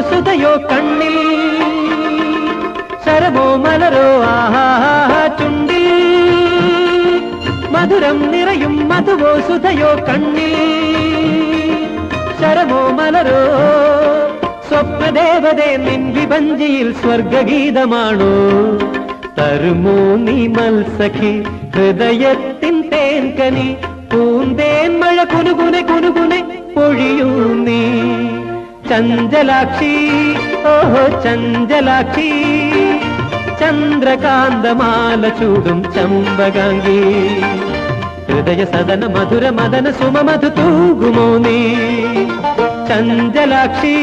സുതയോ കണ്ണിൽ, ശരമോ മലരോ ആഹാ ചുണ്ടിൽ, മധുരം നിറയും മധുവോ സുതയോ കണ്ണിൽ, ശരമോ മലരോ. സ്വപ്നദേവതേ നിൻ വിഭഞ്ചിയിൽ സ്വർഗഗീതമാണോ, തരുമോ നീ മത്സഖി ഹൃദയത്തിൻ തേൻകനി, പൂന്തേൻ മഴ കുനുകുനെ കുനുകുനെ പൊഴിയൂ നീ. ചഞ്ചലാക്ഷി ഓഹോ ചഞ്ചലാക്ഷി, ചന്ദ്രകാന്തമാല ചൂടും ചമ്പകാംഗി, ഹൃദയ സദന മധുര മദന സുമമധു തൂകുമോ നീ. ചഞ്ചലാക്ഷി